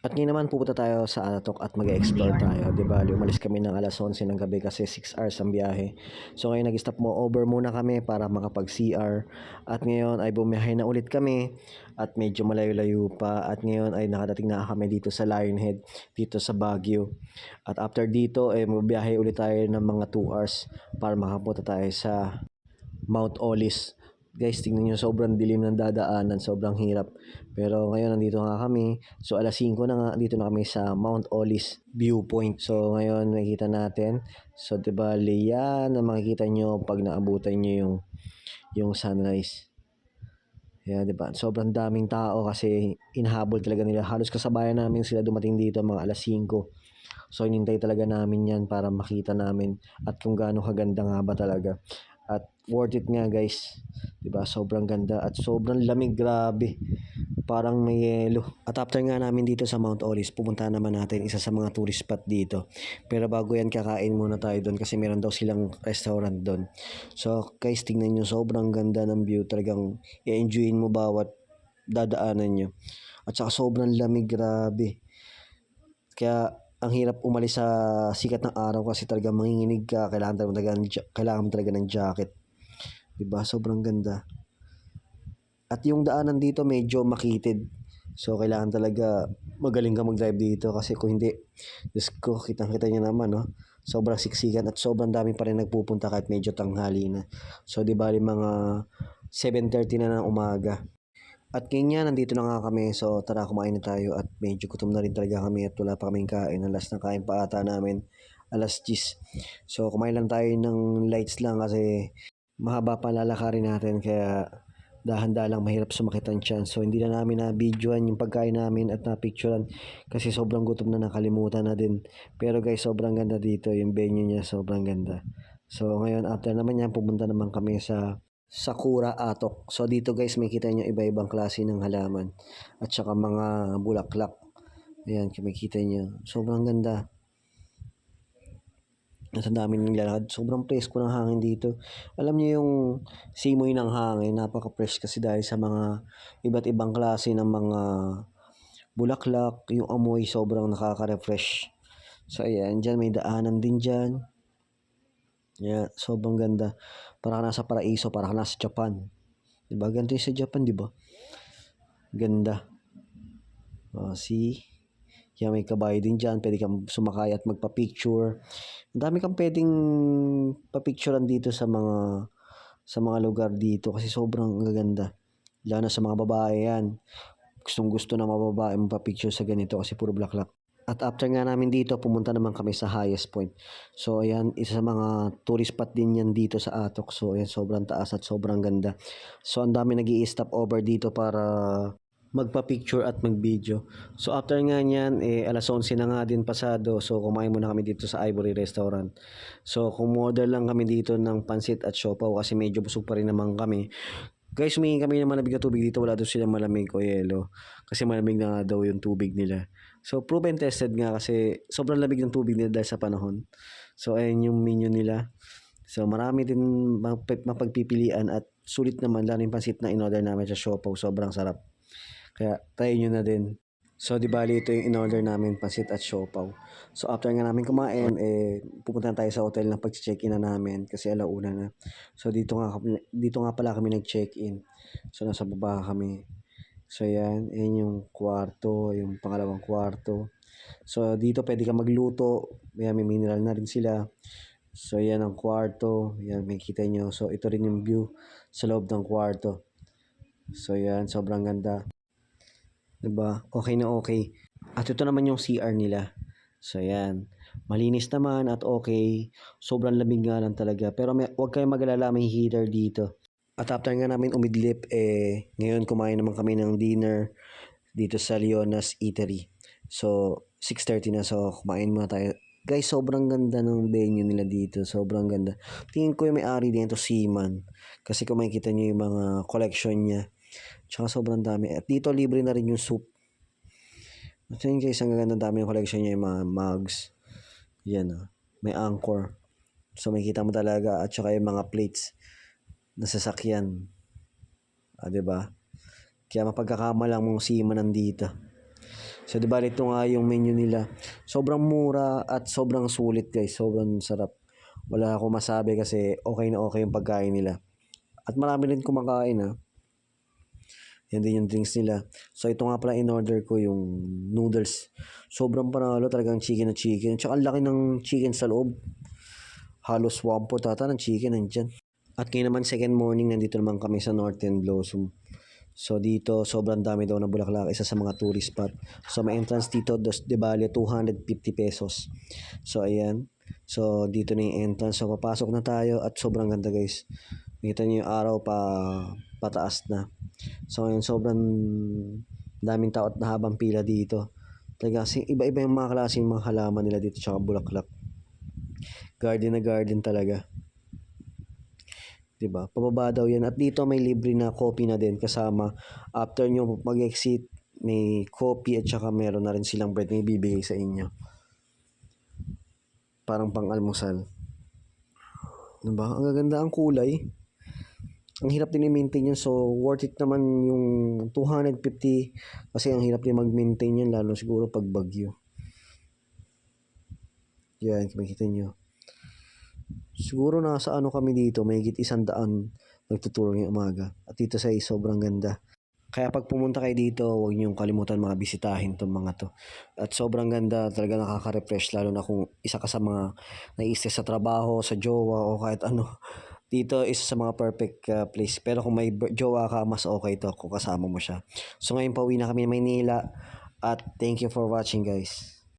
At ngayon naman pupunta tayo sa Anatok at mag-explore tayo. 'Di ba? Umalis kami ng alas 11 ng gabi kasi 6 hours ang biyahe. So ngayon nag-stop over muna kami para makapag-CR. At ngayon ay bumiyahe na ulit kami at medyo malayo-layo pa. At ngayon ay nakadating na kami dito sa Lionhead, dito sa Baguio. At after dito ay mabiyahe ulit tayo ng mga 2 hours para makapunta tayo sa Mount Olis. Guys, tingnan nyo, sobrang dilim ng dadaanan, sobrang hirap. Pero ngayon, nandito nga kami. So, alas 5 na nga, dito na kami sa Mount Olis Viewpoint. So, ngayon, makikita natin. So, diba, yan na makikita nyo pag naabutan nyo yung sunrise. Yeah, diba? Sobrang daming tao kasi inahabol talaga nila. Halos kasabayan namin sila dumating dito mga alas 5. So, inintay talaga namin yan para makita namin at kung gaano kaganda nga ba talaga. At worth it nga guys. 'Di ba? Sobrang ganda at sobrang lamig, grabe. Parang may yelo. At after nga namin dito sa Mount Olis, pupuntahan naman natin isa sa mga tourist spot dito. Pero bago yan, kakain muna tayo doon kasi meron daw silang restaurant doon. So guys, tingnan nyo, sobrang ganda ng view. Talagang i-enjoyin mo bawat dadaanan nyo. At saka sobrang lamig, grabe. Kaya ang hirap umalis sa sikat ng araw kasi talaga manginginig ka, kailangan mo talaga ng jacket. 'Di ba? Sobrang ganda. At yung daanan dito medyo makitid. So kailangan talaga magaling ka mag-drive dito kasi kung hindi, Diyos ko, kitang-kita niyo naman, no? Sobrang siksikan at sobrang dami pa rin nagpupunta kahit medyo tanghali na. So di bali mga 7:30 na ng umaga. At kanya nandito na nga kami, so tara kumain na tayo at medyo gutom na rin talaga kami at wala pa kaming kain. Ang last na kain pa ata namin, alas 10. So kumain lang tayo ng lights lang kasi mahaba pa lalakarin natin kaya dahan-dahan lang, mahirap sumakit ang tiyan. So hindi na namin na-videoan yung pagkain namin at na-picturean kasi sobrang gutom na, nakalimutan na din. Pero guys, sobrang ganda dito, yung venue niya sobrang ganda. So ngayon after naman yan, pupunta naman kami sa Sakura Atok. So dito guys, makikita nyo iba-ibang klase ng halaman at saka mga bulaklak. Ayan, makikita nyo. Sobrang ganda. At ang dami naglalakad. Sobrang presko ng hangin dito. Alam niyo yung simoy ng hangin, napaka-fresh kasi dahil sa mga iba't ibang klase ng mga bulaklak. Yung amoy sobrang nakaka-refresh. So ayan, dyan may daanan din dyan. Yeah, sobrang ganda. Para ka nasa paraiso, para ka nasa Japan. Diba? Ganito yung sa Japan, diba? Ganda. See? Yan, may kabayo din dyan. Pwede kang sumakay at magpa-picture. Ang dami kang pwedeng pa-picturean dito sa mga lugar dito kasi sobrang gaganda. Lalo na sa mga babae yan. Gustong gusto ng mga babae magpa-picture sa ganito kasi puro bulaklak. At after nga namin dito, pumunta naman kami sa highest point. So, ayan, isa sa mga tourist spot din yan dito sa Atok. So, ayan, sobrang taas at sobrang ganda. So, ang dami nag-i-stop over dito para magpa-picture at mag-video. So, after nga niyan, alas 11 na nga din pasado. So, kumain muna kami dito sa Ivory Restaurant. So, kumorder lang kami dito ng pansit at siopaw kasi medyo busog pa rin naman kami. Guys, humingi kami ng malamig na tubig dito. Wala daw silang malamig o yelo. Kasi malamig na nga daw yung tubig nila. So, proven tested nga kasi sobrang lamig ng tubig nila dahil sa panahon. So, ayun yung menu nila. So, marami din mapagpipilian at sulit naman. Lalo yung pansit na in-order namin sa siopaw. Sobrang sarap. Kaya, try nyo na din. So, di bali ito yung in-order namin, pansit at siopaw. So, after nga namin kumain, pupunta tayo sa hotel na pag-check-in na namin kasi alauna na. So, dito nga pala kami nag-check-in. So, nasa baba kami. So, yan yung kwarto, yung pangalawang kwarto. So, dito pwede ka magluto. Yan, may mineral na rin sila. So, yan ang kwarto. Yan, makikita nyo. So, ito rin yung view sa loob ng kwarto. So, yan, sobrang ganda. Diba? Okay na okay. At ito naman yung CR nila. So, yan. Malinis naman at okay. Sobrang lamig nga lang talaga. Pero huwag kayong mag-alala, may heater dito. At after nga namin umidlip, ngayon kumain naman kami ng dinner dito sa Leonas Eatery. So, 6:30 na. So, kumain muna tayo. Guys, sobrang ganda ng venue nila dito. Sobrang ganda. Tingin ko yung may-ari dito, Seaman. Kasi kung makikita nyo yung mga collection niya. Tsaka sobrang dami. At dito, libre na rin yung soup. At yun guys, ang ganda dami yung collection niya, yung mga mugs. Yan, may anchor. So, makikita mo talaga. At saka yung mga plates na sasakyan. Diba? Kaya mapagkakamalang mong Seaman nandito. So, di ba ito nga yung menu nila. Sobrang mura at sobrang sulit guys. Sobrang sarap. Wala akong masabi kasi okay na okay yung pagkain nila. At marami rin kumakain ha. Yan din yung drinks nila. So, ito nga pala in-order ko yung noodles. Sobrang panalo talagang chicken na chicken. Tsaka ang laki ng chicken sa loob. Halos 1/4 ata ng chicken nandyan. At ngayon naman second morning, nandito naman kami sa Northern Blossom. So dito, sobrang dami daw na bulaklak. Isa sa mga tourist spot. So may entrance dito, de bale 250 pesos. So ayan. So dito na yung entrance. So papasok na tayo at sobrang ganda guys. Nakita niyo yung araw pataas na. So ngayon sobrang daming tao at nahabang pila dito. Talaga kasi iba-iba yung mga klaseng mga halaman nila dito tsaka bulaklak. Garden na garden talaga. 'Di ba? Pababa daw 'yan at dito may libre na coffee na din kasama. After nyo mag-exit, may coffee at saka meron na rin silang bread na ibibigay sa inyo. Parang pang-almusal. 'Di ba? Ang gaganda ang kulay. Ang hirap din i-maintain yun. So, worth it naman yung 250 kasi ang hirap din mag-maintain yan lalo siguro pag bagyo. Yan, makikita nyo. Siguro nasa ano kami dito, mahigit 100 nagtuturo ngayong umaga. At dito sa sobrang ganda. Kaya pag pumunta kayo dito, huwag niyong kalimutan mga bisitahin tong mga to. At sobrang ganda, talaga nakaka-refresh lalo na kung isa ka sa mga nai-stress sa trabaho, sa jowa o kahit ano. Dito isa sa mga perfect place. Pero kung may jowa ka, mas okay to kung kasama mo siya. So ngayon pauwi na kami ng Maynila at thank you for watching guys.